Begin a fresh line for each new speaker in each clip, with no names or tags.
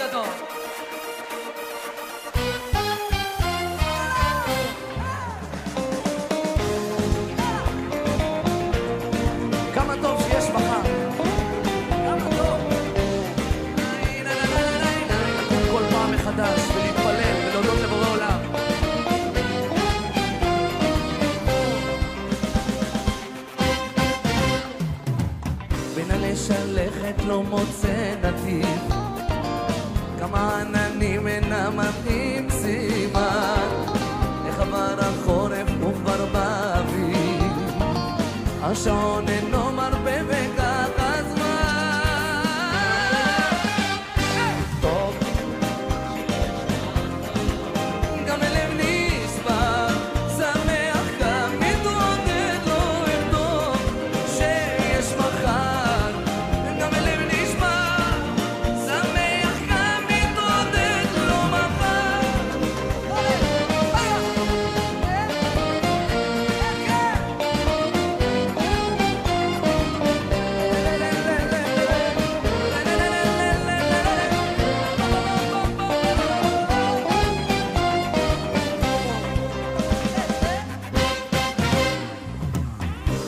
גדול. כמה טוב שיש מחר. כמה טוב. לקום כל פעם מחדש ולהתפלל ולהודות לבורא עולם. בין הלשלכת לא מוצא נתיב, כמה עננים אינם מתאים סימן, איך עבר החורף וכבר באביב, השעון אינו מרפה וכך הזמן. טוב, גם הלב נשבר, שמח גם מתעודד, לא ארדום שיש מחר. גם הלב נשבר, שמח גם מתעודד, לא מחר.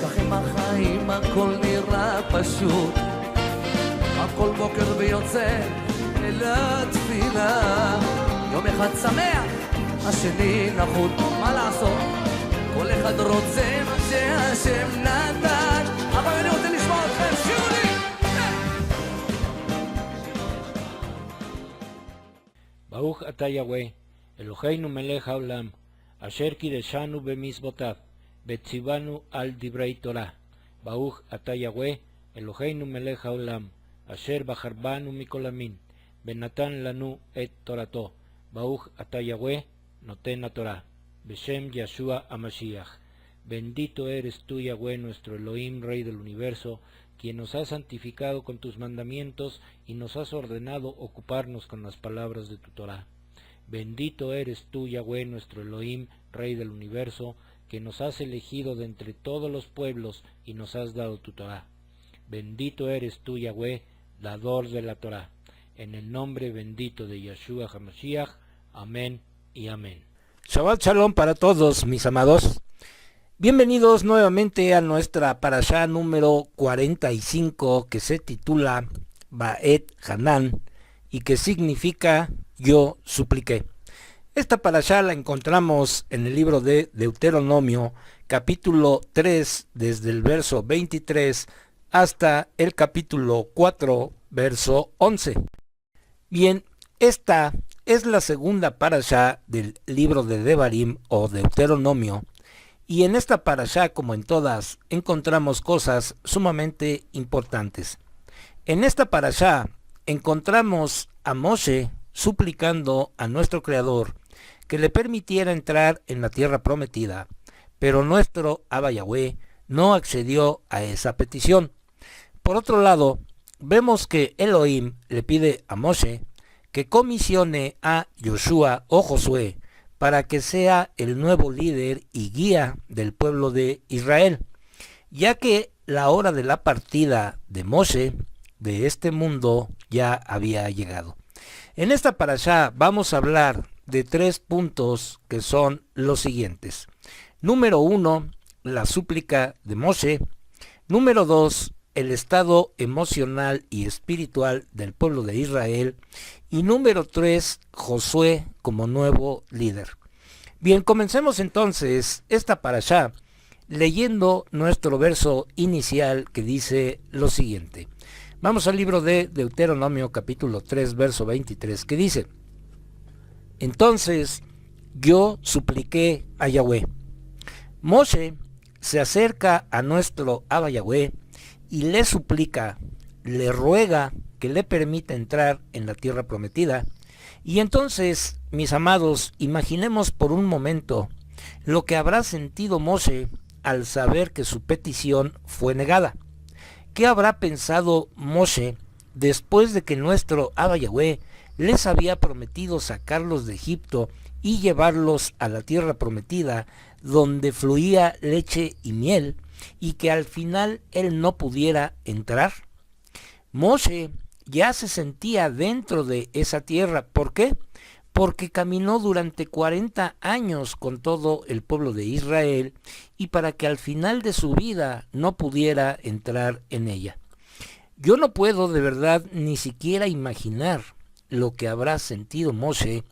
כך עם החיים הכל נראה פשוט, הכל בוקר ויוצא אל התפילה, יום אחד שמח, השני נחות, מה לעשות? כל אחד רוצה מה שהשם נתן, אבל אני רוצה לשמוע אתכם, שירו לי!
ברוך אתה יהוה, אלוהינו מלך העולם, אשר קידשנו במצוותיו, וציוונו על דברי תורה. ברוך אתה יהוה, אלוהינו מלך העולם, אשר בחר בנו מכל המין, ונתן לנו את תורתו. ברוך אתה יהוה, נותן התורה. בשם ישוע המשיח. Bendito eres tú, Yahweh, nuestro Elohim, Rey del universo, quien nos has santificado con tus mandamientos y nos has ordenado ocuparnos con las palabras de tu Torah. Bendito eres tú, Yahweh, nuestro Elohim, Rey del universo, que nos has elegido de entre todos los pueblos y nos has dado tu Torah. Bendito eres tú, Yahweh, dador de la Torah. En el nombre bendito de Yeshua HaMashiach. Amén y amén. Shabbat Shalom para todos, mis amados. Bienvenidos nuevamente a nuestra parashá número 45, que se titula Baet Hanan y que significa yo supliqué. Esta parashá la encontramos en el libro de Deuteronomio, capítulo 3, desde el verso 23 hasta el capítulo 4, verso 11. Bien, esta es la segunda parashá del libro de Devarim o Deuteronomio, y en esta parashá, como en todas, encontramos cosas sumamente importantes. En esta parashá encontramos a Moshe suplicando a nuestro Creador que le permitiera entrar en la tierra prometida, pero nuestro Abba Yahweh no accedió a esa petición. Por otro lado, vemos que Elohim le pide a Moshe que comisione a Yoshua o Josué para que sea el nuevo líder y guía del pueblo de Israel, ya que la hora de la partida de Moshe de este mundo ya había llegado. En esta parashá vamos a hablar de 3 puntos que son los siguientes. Número 1, la súplica de Moshe. Número 2, el estado emocional y espiritual del pueblo de Israel. Y número 3, Josué como nuevo líder. Bien, comencemos entonces esta parashá leyendo nuestro verso inicial que dice lo siguiente. Vamos al libro de Deuteronomio capítulo 3, verso 23, que dice: Entonces yo supliqué a Yahweh. Moshe se acerca a nuestro Abba Yahweh y le suplica, le ruega que le permita entrar en la tierra prometida. Y entonces, mis amados, imaginemos por un momento lo que habrá sentido Moshe al saber que su petición fue negada. ¿Qué habrá pensado Moshe después de que nuestro Abba Yahweh les había prometido sacarlos de Egipto y llevarlos a la tierra prometida, donde fluía leche y miel, y que al final él no pudiera entrar? Moshe ya se sentía dentro de esa tierra. ¿Por qué? Porque caminó durante 40 años con todo el pueblo de Israel y para que al final de su vida no pudiera entrar en ella. Yo no puedo de verdad ni siquiera imaginar lo que habrá sentido Moshe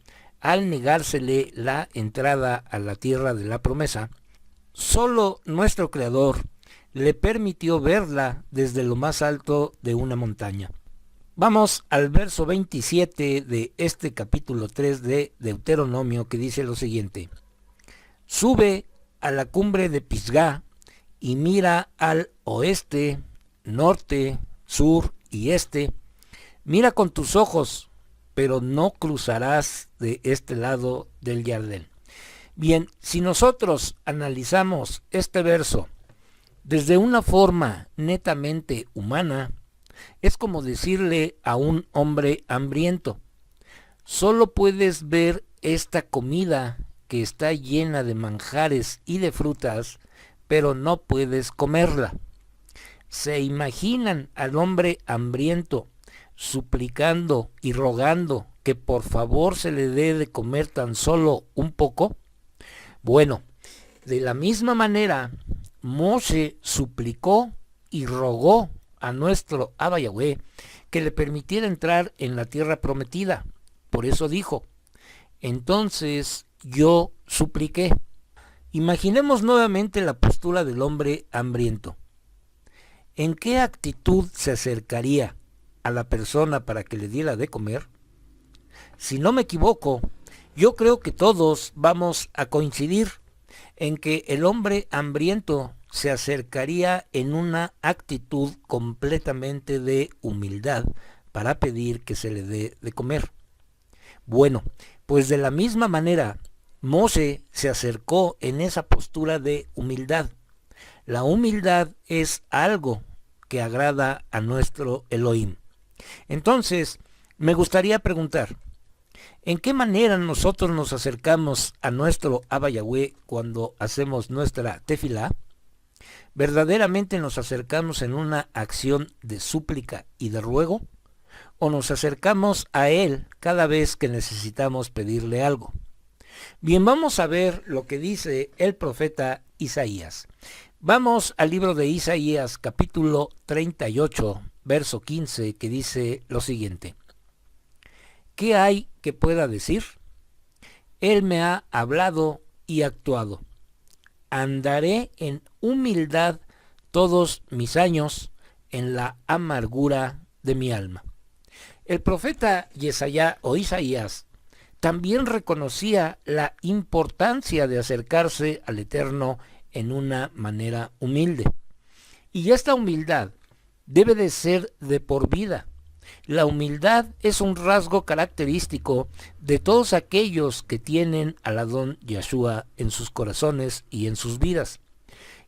al negársele la entrada a la tierra de la promesa. Solo nuestro Creador le permitió verla desde lo más alto de una montaña. Vamos al verso 27 de este capítulo 3 de Deuteronomio, que dice lo siguiente: Sube a la cumbre de Pisgá y mira al oeste, norte, sur y este. Mira con tus ojos, pero no cruzarás de este lado del Jordán. Bien, si nosotros analizamos este verso desde una forma netamente humana, es como decirle a un hombre hambriento: solo puedes ver esta comida que está llena de manjares y de frutas, pero no puedes comerla. ¿Se imaginan al hombre hambriento suplicando y rogando que por favor se le dé de comer tan solo un poco? Bueno, de la misma manera, Moshe suplicó y rogó a nuestro Abba Yahweh que le permitiera entrar en la tierra prometida. Por eso dijo: entonces yo supliqué. Imaginemos nuevamente la postura del hombre hambriento. ¿En qué actitud se acercaría a la persona para que le diera de comer? Si no me equivoco, yo creo que todos vamos a coincidir en que el hombre hambriento se acercaría en una actitud completamente de humildad para pedir que se le dé de comer. Bueno, pues de la misma manera, Moshe se acercó en esa postura de humildad. La humildad es algo que agrada a nuestro Elohim. Entonces, me gustaría preguntar: ¿en qué manera nosotros nos acercamos a nuestro Abba Yahweh cuando hacemos nuestra tefilá? ¿Verdaderamente nos acercamos en una acción de súplica y de ruego? ¿O nos acercamos a Él cada vez que necesitamos pedirle algo? Bien, vamos a ver lo que dice el profeta Isaías. Vamos al libro de Isaías, capítulo 38, verso 15, que dice lo siguiente: ¿Qué hay que pueda decir? Él me ha hablado y actuado. Andaré en humildad todos mis años, en la amargura de mi alma. El profeta Isaías también reconocía la importancia de acercarse al Eterno en una manera humilde. Y esta humildad debe de ser de por vida. La humildad es un rasgo característico de todos aquellos que tienen al Adón Yeshua en sus corazones y en sus vidas.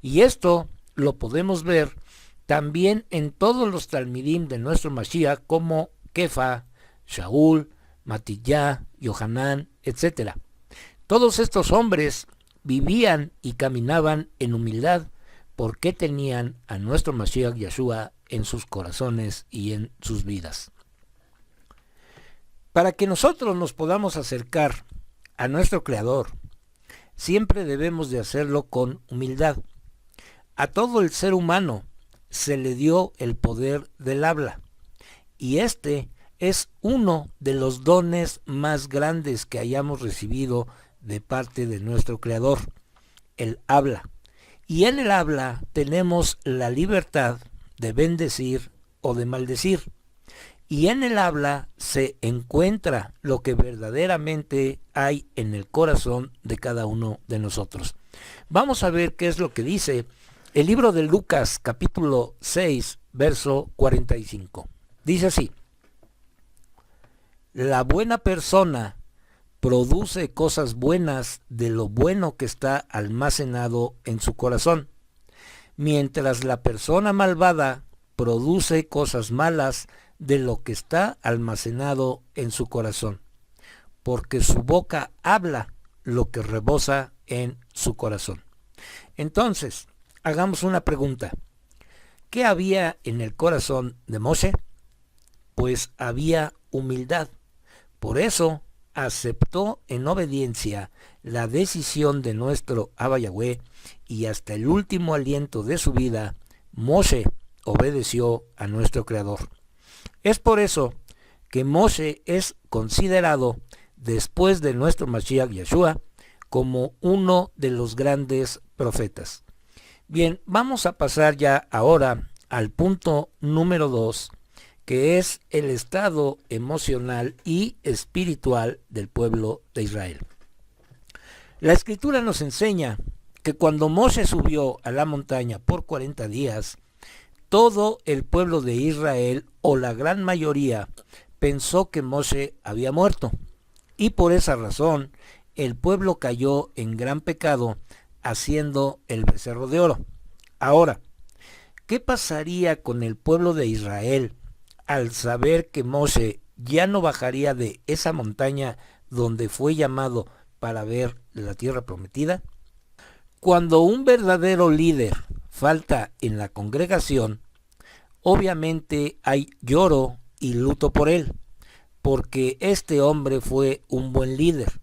Y esto lo podemos ver también en todos los talmidim de nuestro Mashiach, como Kefa, Shaul, Matillá, Yohanan, etc. Todos estos hombres vivían y caminaban en humildad porque tenían a nuestro Mashiach Yeshua en sus corazones y en sus vidas. Para que nosotros nos podamos acercar a nuestro Creador, siempre debemos de hacerlo con humildad. A todo el ser humano se le dio el poder del habla, y este es uno de los dones más grandes que hayamos recibido de parte de nuestro Creador, el habla. Y en el habla tenemos la libertad de bendecir o de maldecir. Y en el habla se encuentra lo que verdaderamente hay en el corazón de cada uno de nosotros. Vamos a ver qué es lo que dice el libro de Lucas, capítulo 6, verso 45. Dice así: la buena persona produce cosas buenas de lo bueno que está almacenado en su corazón, mientras la persona malvada produce cosas malas de lo que está almacenado en su corazón, porque su boca habla lo que rebosa en su corazón. Entonces, hagamos una pregunta. ¿Qué había en el corazón de Moshe?
pues había humildad. Por eso aceptó en obediencia la decisión de nuestro Abba Yahweh, y hasta el último aliento de su vida, Moshe obedeció a nuestro Creador. Es por eso que Moshe es considerado, después de nuestro Mashiach Yeshua, como uno de los grandes profetas. Bien, vamos a pasar ya ahora al punto número 2, que es el estado emocional y espiritual del pueblo de Israel. La Escritura nos enseña que cuando Moshe subió a la montaña por 40 días, todo el pueblo de Israel, o la gran mayoría, pensó que Moshe había muerto, y por esa razón el pueblo cayó en gran pecado haciendo el becerro de oro. Ahora, ¿qué pasaría con el pueblo de Israel al saber que Moshe ya no bajaría de esa montaña donde fue llamado para ver la tierra prometida? Cuando un verdadero líder falta en la congregación, obviamente hay lloro y luto por él, porque este hombre fue un buen líder,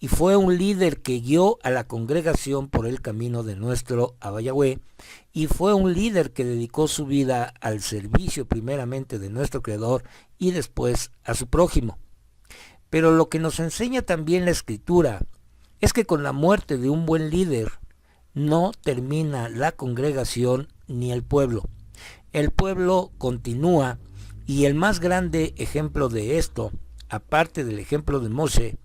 y fue un líder que guió a la congregación por el camino de nuestro Abba Yahweh, y fue un líder que dedicó su vida al servicio primeramente de nuestro Creador y después a su prójimo. Pero lo que nos enseña también la Escritura es que con la muerte de un buen líder no termina la congregación ni el pueblo. El pueblo continúa, y el más grande ejemplo de esto, aparte del ejemplo de Moshe,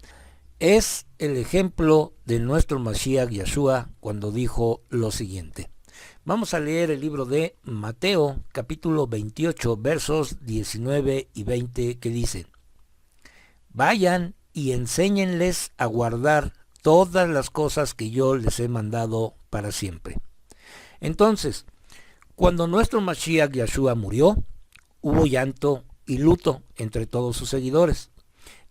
es el ejemplo de nuestro Mashiach Yeshua, cuando dijo lo siguiente. Vamos a leer el libro de Mateo, capítulo 28, versos 19 y 20, que dicen: Vayan y enséñenles a guardar todas las cosas que yo les he mandado para siempre. Entonces, cuando nuestro Mashiach Yeshua murió, hubo llanto y luto entre todos sus seguidores.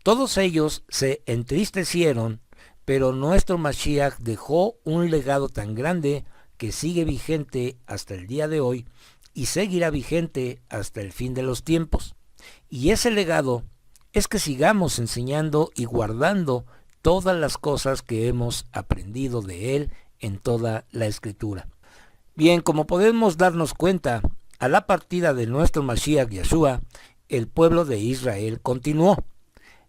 Todos ellos se entristecieron, pero nuestro Mashiach dejó un legado tan grande que sigue vigente hasta el día de hoy y seguirá vigente hasta el fin de los tiempos. Y ese legado es que sigamos enseñando y guardando todas las cosas que hemos aprendido de él en toda la Escritura. Bien, como podemos darnos cuenta, a la partida de nuestro Mashiach Yeshua, el pueblo de Israel continuó.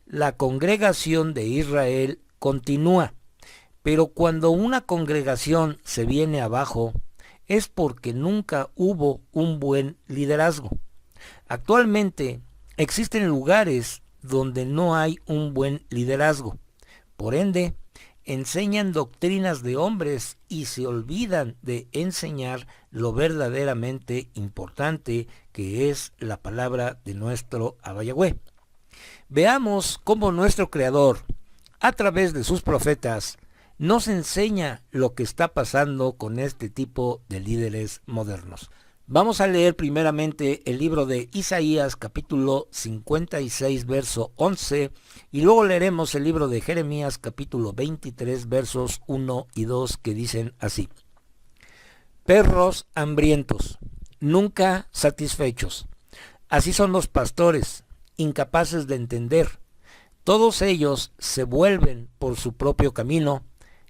La congregación de Israel continúa, pero cuando una congregación se viene abajo, es porque nunca hubo un buen liderazgo. Actualmente existen lugares donde no hay un buen liderazgo. Por ende, enseñan doctrinas de hombres y se olvidan de enseñar lo verdaderamente importante, que es la palabra de nuestro Abba Yahweh. Veamos cómo nuestro Creador, a través de sus profetas, nos enseña lo que está pasando con este tipo de líderes modernos. Vamos a leer primeramente el libro de Isaías, capítulo 56, verso 11, y luego leeremos el libro de Jeremías, capítulo 23, versos 1 y 2, que dicen así: Perros hambrientos, nunca satisfechos. Así son los pastores, incapaces de entender. Todos ellos se vuelven por su propio camino,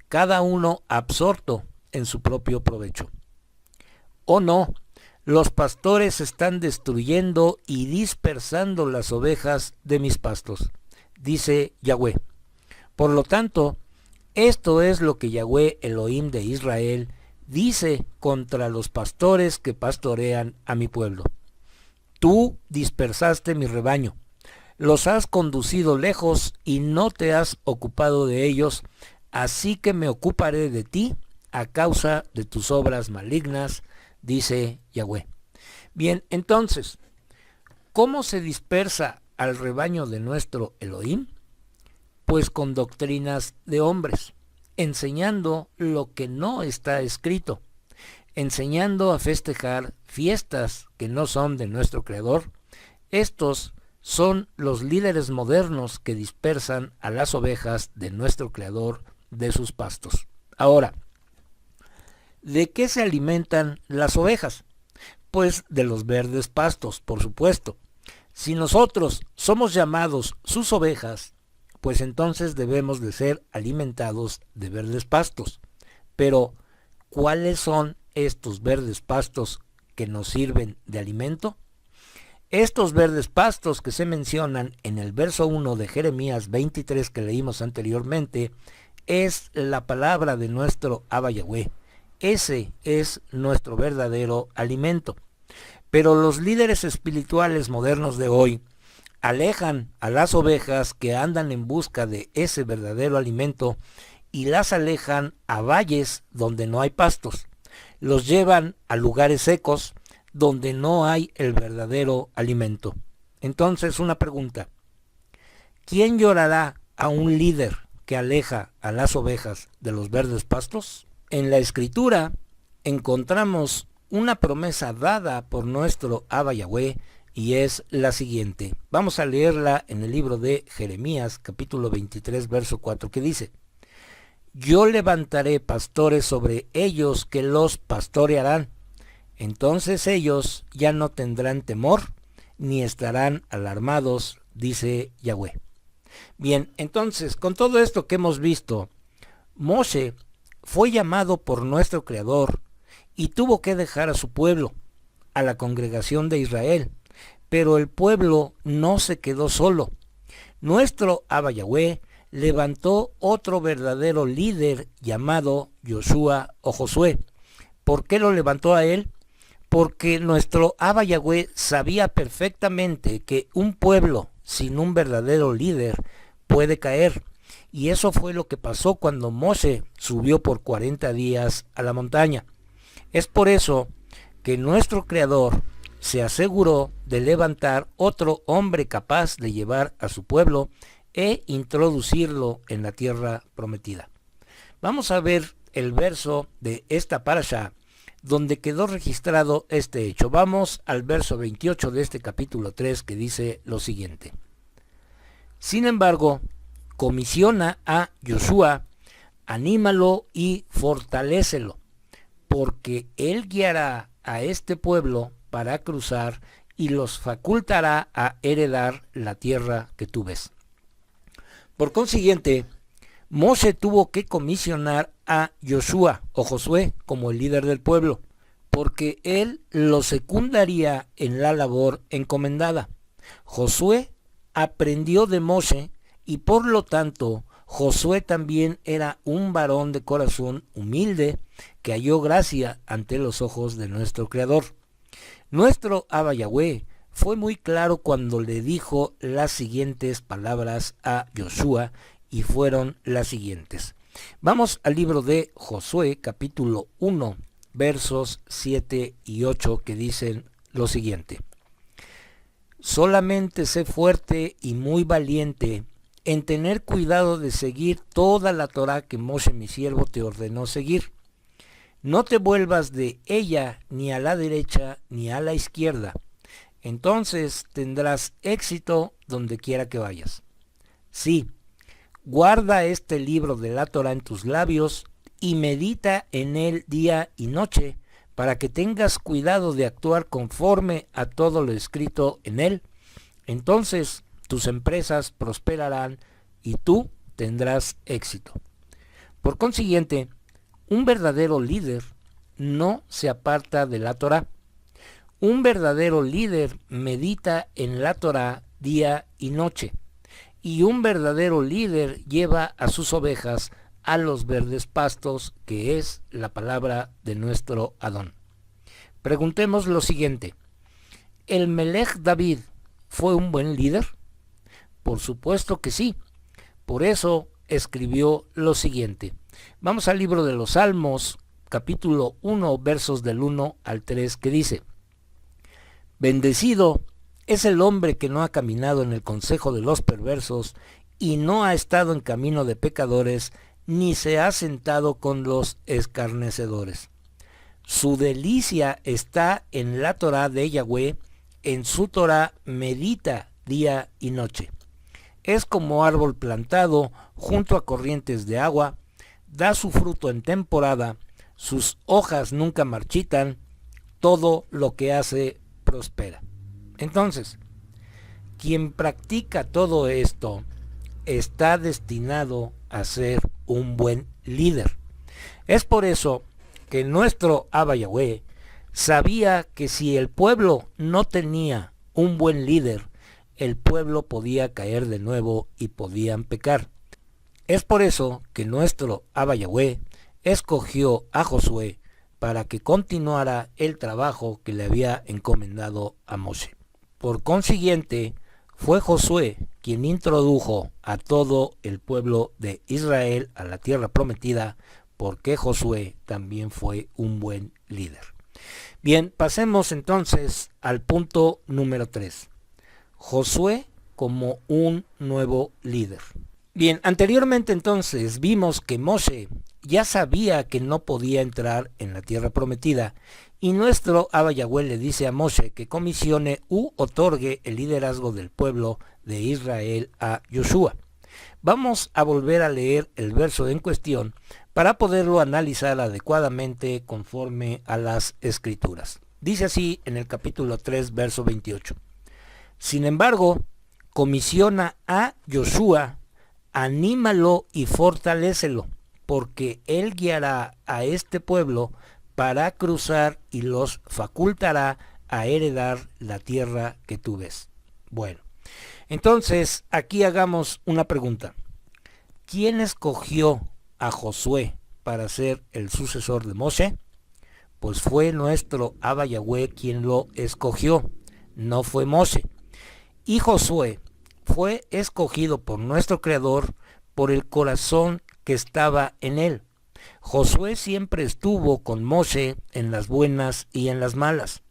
cada uno absorto en su propio provecho. Oh no, los pastores están destruyendo y dispersando las ovejas de mis pastos, dice Yahweh. Por lo tanto, esto es lo que Yahweh Elohim de Israel dice contra los pastores que pastorean a mi pueblo. Tú dispersaste mi rebaño, los has conducido lejos y no te has ocupado de ellos, así que me ocuparé de ti a causa de tus obras malignas, dice Yahweh. Bien, entonces, ¿cómo se dispersa al rebaño de nuestro Elohim? Pues con doctrinas de hombres, enseñando lo que no está escrito, enseñando a festejar fiestas que no son de nuestro Creador. Estos son los líderes modernos que dispersan a las ovejas de nuestro Creador de sus pastos. Ahora, ¿de qué se alimentan las ovejas? Pues de los verdes pastos, por supuesto. Si nosotros somos llamados sus ovejas, pues entonces debemos de ser alimentados de verdes pastos. Pero, ¿cuáles son estos verdes pastos que nos sirven de alimento? Estos verdes pastos que se mencionan en el verso 1 de Jeremías 23 que leímos anteriormente, es la palabra de nuestro Abba Yahweh. Ese es nuestro verdadero alimento. Pero los líderes espirituales modernos de hoy alejan a las ovejas que andan en busca de ese verdadero alimento y las alejan a valles donde no hay pastos. Los llevan a lugares secos donde no hay el verdadero alimento. Entonces, una pregunta: ¿quién llorará a un líder que aleja a las ovejas de los verdes pastos? En la Escritura encontramos una promesa dada por nuestro Abba Yahweh y es la siguiente. Vamos a leerla en el libro de Jeremías, capítulo 23, verso 4, que dice: Yo levantaré pastores sobre ellos que los pastorearán. Entonces ellos ya no tendrán temor, ni estarán alarmados, dice Yahweh. Bien, entonces, con todo esto que hemos visto, Moshe fue llamado por nuestro Creador y tuvo que dejar a su pueblo, a la congregación de Israel. Pero el pueblo no se quedó solo. Nuestro Abba Yahweh levantó otro verdadero líder llamado Yoshua o Josué. ¿Por qué lo levantó a él? Porque nuestro Abba Yahweh sabía perfectamente que un pueblo sin un verdadero líder puede caer. Y eso fue lo que pasó cuando Moshe subió por 40 días a la montaña. Es por eso que nuestro Creador se aseguró de levantar otro hombre capaz de llevar a su pueblo e introducirlo en la tierra prometida. Vamos a ver el verso de esta parashá donde quedó registrado este hecho. Vamos al verso 28 de este capítulo 3 que dice lo siguiente: Sin embargo, comisiona a Yoshua, anímalo y fortalécelo, porque él guiará a este pueblo para cruzar y los facultará a heredar la tierra que tú ves. Por consiguiente, Moshe tuvo que comisionar a Yoshua o Josué como el líder del pueblo, porque él lo secundaría en la labor encomendada. Josué aprendió de Moshe y por lo tanto Josué también era un varón de corazón humilde que halló gracia ante los ojos de nuestro Creador. Nuestro Abba Yahweh fue muy claro cuando le dijo las siguientes palabras a Yoshua y fueron las siguientes. Vamos al libro de Josué, capítulo 1, versos 7 y 8 que dicen lo siguiente: Solamente sé fuerte y muy valiente en tener cuidado de seguir toda la Torá que Moshe mi siervo te ordenó seguir. No te vuelvas de ella ni a la derecha ni a la izquierda. Entonces tendrás éxito donde quiera que vayas. Sí, guarda este libro de la Torá en tus labios y medita en él día y noche, para que tengas cuidado de actuar conforme a todo lo escrito en él. Entonces tus empresas prosperarán y tú tendrás éxito. Por consiguiente, un verdadero líder no se aparta de la Torá. Un verdadero líder medita en la Torá día y noche. Y un verdadero líder lleva a sus ovejas a los verdes pastos, que es la palabra de nuestro Adón. Preguntemos lo siguiente: ¿el Melech David fue un buen líder? Por supuesto que sí. Por eso escribió lo siguiente. Vamos al libro de los Salmos, capítulo 1, versos del 1 al 3, que dice: Bendecido es el hombre que no ha caminado en el consejo de los perversos, y no ha estado en camino de pecadores, ni se ha sentado con los escarnecedores. Su delicia está en la Torá de Yahweh, en su Torá medita día y noche. Es como árbol plantado junto a corrientes de agua, da su fruto en temporada, sus hojas nunca marchitan, todo lo que hace prospera. Entonces, quien practica todo esto está destinado a ser un buen líder. Es por eso que nuestro Abba Yahweh sabía que si el pueblo no tenía un buen líder, el pueblo podía caer de nuevo y podían pecar. Es por eso que nuestro Abba Yahweh escogió a Josué para que continuara el trabajo que le había encomendado a Moshe. Por consiguiente, fue Josué quien introdujo a todo el pueblo de Israel a la tierra prometida, porque Josué también fue un buen líder. Bien, pasemos entonces al punto número 3. Josué como un nuevo líder. Bien, anteriormente entonces vimos que Moshe ya sabía que no podía entrar en la tierra prometida, y nuestro Abba Yahweh le dice a Moshe que comisione u otorgue el liderazgo del pueblo de Israel a Yoshua. Vamos a volver a leer el verso en cuestión para poderlo analizar adecuadamente conforme a las Escrituras. Dice así en el capítulo 3, verso 28. Sin embargo, comisiona a Yoshua, anímalo y fortalécelo, porque él guiará a este pueblo para cruzar y los facultará a heredar la tierra que tú ves. Bueno, entonces aquí hagamos una pregunta. ¿Quién escogió a Josué para ser el sucesor de Moshe? Pues fue nuestro Abba Yahweh quien lo escogió, no fue Moshe. Y Josué fue escogido por nuestro Creador por el corazón que estaba en él. Josué siempre estuvo con Moshe en las buenas y en las malas.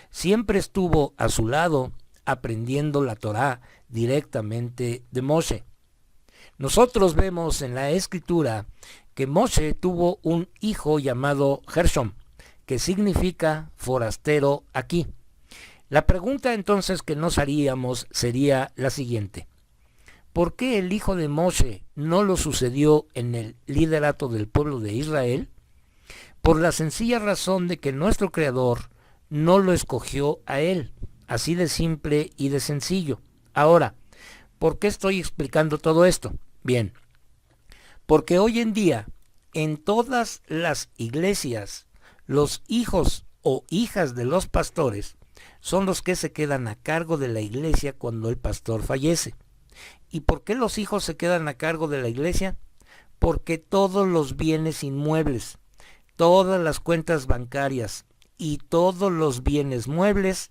Siempre estuvo a su lado aprendiendo la Torá directamente de Moshe. Nosotros vemos en la Escritura que Moshe tuvo un hijo llamado Gershom, que significa forastero aquí. La pregunta entonces que nos haríamos sería la siguiente. ¿Por qué el hijo de Moshe no lo sucedió en el liderato del pueblo de Israel? Por la sencilla razón de que nuestro Creador no lo escogió a él, así de simple y de sencillo. Ahora, ¿por qué estoy explicando todo esto? Bien, porque hoy en día, en todas las iglesias, los hijos o hijas de los pastores son los que se quedan a cargo de la iglesia cuando el pastor fallece. ¿Y por qué los hijos se quedan a cargo de la iglesia? Porque todos los bienes inmuebles, todas las cuentas bancarias y todos los bienes muebles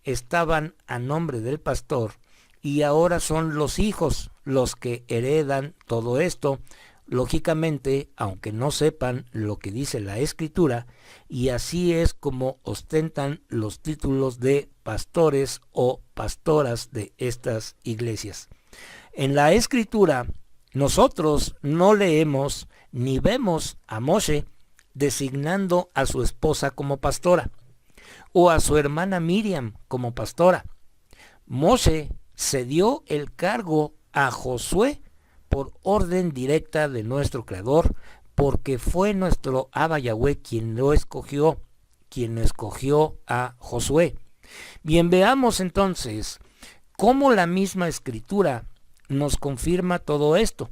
estaban a nombre del pastor, y ahora son los hijos los que heredan todo esto, lógicamente, aunque no sepan lo que dice la Escritura, y así es como ostentan los títulos de pastores o pastoras de estas iglesias. En la Escritura, nosotros no leemos ni vemos a Moshe designando a su esposa como pastora, o a su hermana Miriam como pastora. Moshe cedió el cargo a Josué por orden directa de nuestro Creador, porque fue nuestro Abba Yahweh quien lo escogió, quien escogió a Josué. Bien, veamos entonces cómo la misma Escritura nos confirma todo esto.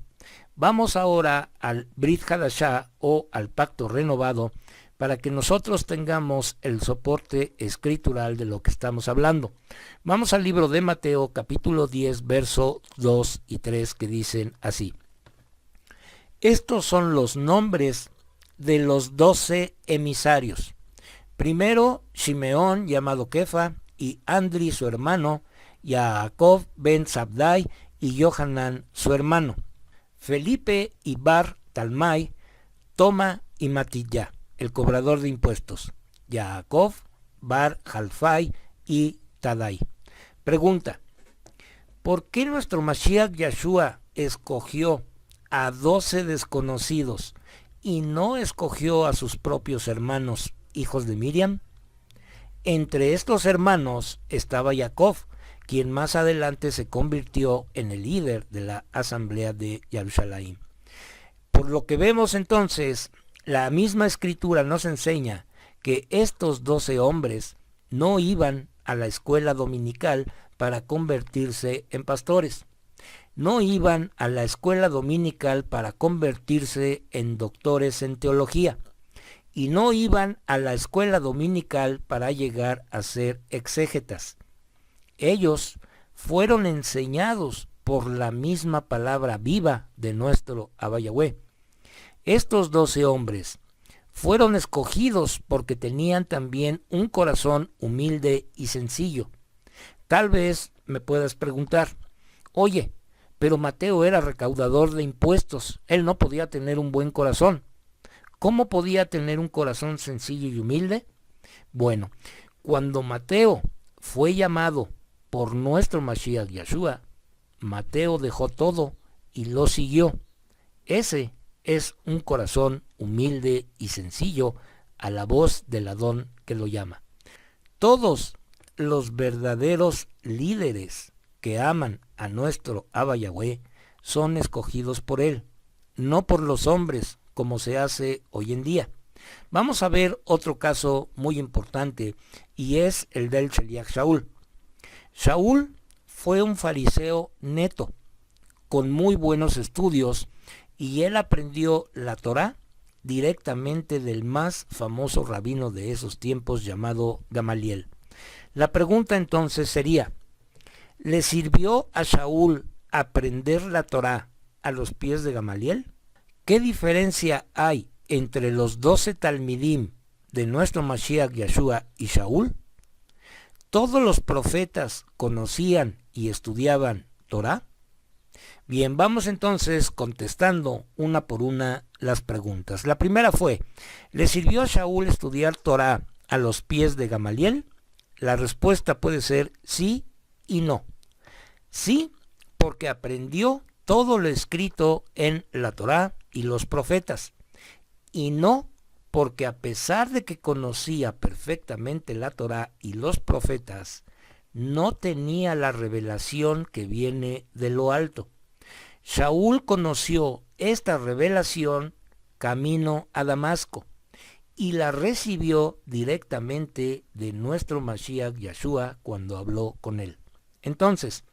Vamos ahora al Brit Hadashah o al Pacto Renovado para que nosotros tengamos el soporte escritural de lo que estamos hablando. Vamos al libro de Mateo capítulo 10 verso 2 y 3 que dicen así. Estos son los nombres de los 12 emisarios. Primero, Shimeón llamado Kefa y Andri su hermano, Jacob ben Zabdai y Yohanan su hermano, Felipe y Bar Talmai, Toma y Matilla, el cobrador de impuestos, Jacob, Bar Jalfai y Tadai. Pregunta, ¿por qué nuestro Mashiach Yahshua escogió a 12 desconocidos y no escogió a sus propios hermanos, hijos de Miriam? Entre estos hermanos estaba Jacob, quien más adelante se convirtió en el líder de la asamblea de Jerusalén. Por lo que vemos entonces, la misma Escritura nos enseña que estos 12 hombres no iban a la escuela dominical para convertirse en pastores. No iban a la escuela dominical para convertirse en doctores en teología. Y no iban a la escuela dominical para llegar a ser exégetas. Ellos fueron enseñados por la misma palabra viva de nuestro Abba Yahweh. Estos 12 hombres fueron escogidos porque tenían también un corazón humilde y sencillo. Tal vez me puedas preguntar, oye, pero Mateo era recaudador de impuestos, él no podía tener un buen corazón. ¿Cómo podía tener un corazón sencillo y humilde? Bueno, cuando Mateo fue llamado por nuestro Mashiach Yeshua, Mateo dejó todo y lo siguió. Ese es un corazón humilde y sencillo a la voz del Adón que lo llama. Todos los verdaderos líderes que aman a nuestro Abba Yahweh son escogidos por él, no por los hombres como se hace hoy en día. Vamos a ver otro caso muy importante y es el del Sheliach Shaul. Shaul fue un fariseo neto, con muy buenos estudios, y él aprendió la Torá directamente del más famoso rabino de esos tiempos llamado Gamaliel. La pregunta entonces sería, ¿le sirvió a Shaul aprender la Torá a los pies de Gamaliel? ¿Qué diferencia hay entre los 12 talmidim de nuestro Mashiach Yeshua y Shaul? ¿Todos los profetas conocían y estudiaban Torá? Bien, vamos entonces contestando una por una las preguntas. La primera fue, ¿le sirvió a Shaul estudiar Torá a los pies de Gamaliel? La respuesta puede ser sí y no. Sí, porque aprendió todo lo escrito en la Torá y los profetas. Y no, porque a pesar de que conocía perfectamente la Torá y los profetas, no tenía la revelación que viene de lo alto. Shaul conoció esta revelación camino a Damasco y la recibió directamente de nuestro Mashiach Yeshua cuando habló con él. Entonces,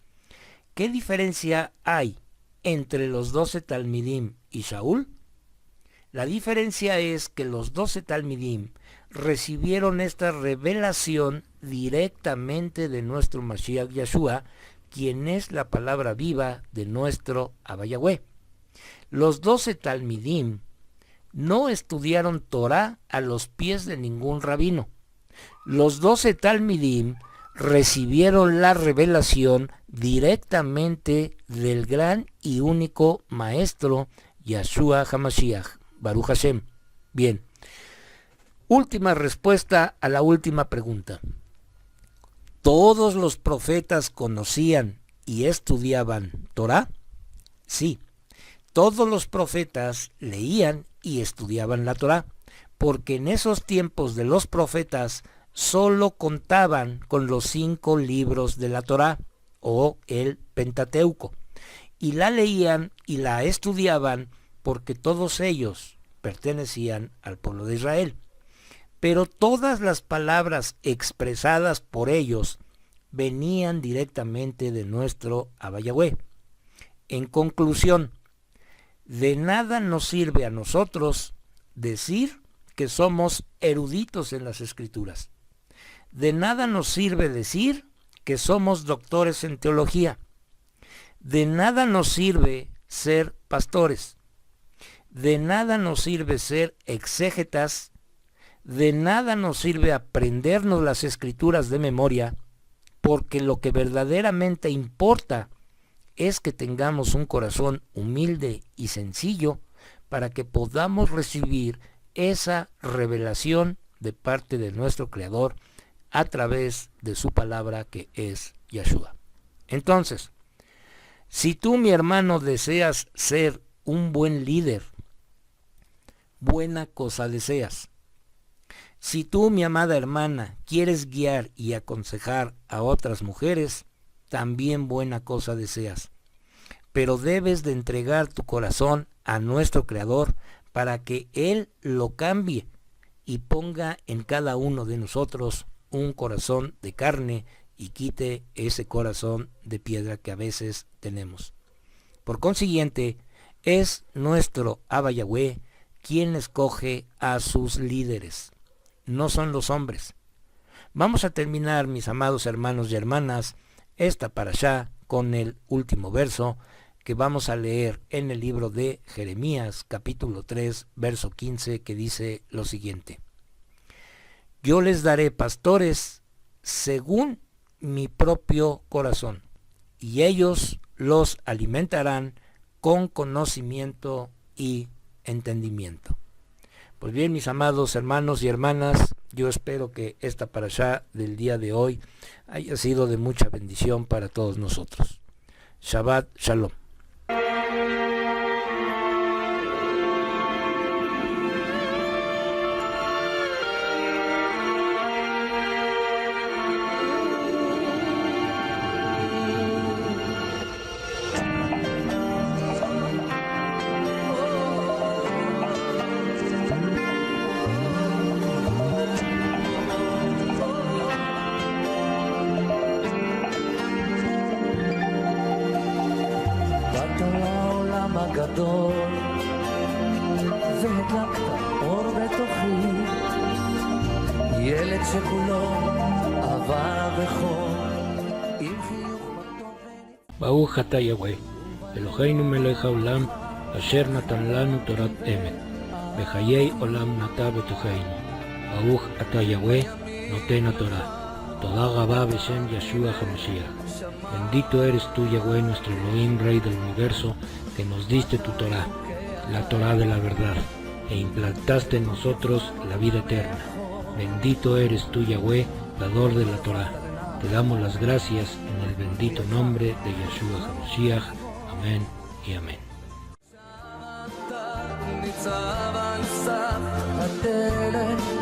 ¿qué diferencia hay entre los 12 talmidim y Shaul? La diferencia es que los 12 talmidim recibieron esta revelación directamente de nuestro Mashiach Yeshua, quien es la palabra viva de nuestro Abba Yahweh. Los 12 talmidim no estudiaron Torá a los pies de ningún rabino. Los 12 talmidim recibieron la revelación directamente del gran y único maestro Yeshua HaMashiach, Baruch Hashem. Bien, última respuesta a la última pregunta. ¿Todos los profetas conocían y estudiaban Torá? Sí, todos los profetas leían y estudiaban la Torá, porque en esos tiempos de los profetas solo contaban con los 5 libros de la Torá, o el Pentateuco, y la leían y la estudiaban porque todos ellos pertenecían al pueblo de Israel. Pero todas las palabras expresadas por ellos venían directamente de nuestro Abba Yahweh. En conclusión, de nada nos sirve a nosotros decir que somos eruditos en las Escrituras. De nada nos sirve decir que somos doctores en teología. De nada nos sirve ser pastores. De nada nos sirve ser exégetas. De nada nos sirve aprendernos las Escrituras de memoria, porque lo que verdaderamente importa es que tengamos un corazón humilde y sencillo para que podamos recibir esa revelación de parte de nuestro Creador a través de su palabra que es Yeshua. Entonces, si tú, mi hermano, deseas ser un buen líder, buena cosa deseas. Si tú, mi amada hermana, quieres guiar y aconsejar a otras mujeres, también buena cosa deseas. Pero debes de entregar tu corazón a nuestro Creador para que Él lo cambie y ponga en cada uno de nosotros un corazón de carne y quite ese corazón de piedra que a veces tenemos. Por consiguiente, es nuestro Abba Yahweh quien escoge a sus líderes, no son los hombres. Vamos a terminar, mis amados hermanos y hermanas, esta parashá con el último verso que vamos a leer en el libro de Jeremías, capítulo 3, verso 15, que dice lo siguiente: Yo les daré pastores según mi propio corazón, y ellos los alimentarán con conocimiento y entendimiento. Pues bien, mis amados hermanos y hermanas, yo espero que esta parashá del día de hoy haya sido de mucha bendición para todos nosotros. Shabbat Shalom.
הגדול והדלקת אור בתוכי, ילד שכולו אהבה וחום עם חיוך בתוכן.
ברוך אתה יהוה, אלוהינו מלך העולם, אשר נתן לנו תורת אמת, בחיי עולם נטע בתוכנו. ברוך אתה יהוה, נותן התורה. תודה רבה בשם ישוע המשיח. Bendito eres tú, Yahweh, nuestro Elohim, Rey del universo, que nos diste tu Torah, la Torah de la verdad, e implantaste en nosotros la vida eterna. Bendito eres tú, Yahweh, dador de la Torah. Te damos las gracias en el bendito nombre de Yeshua HaMashiach. Amén y amén.
ניצב על סף הדלת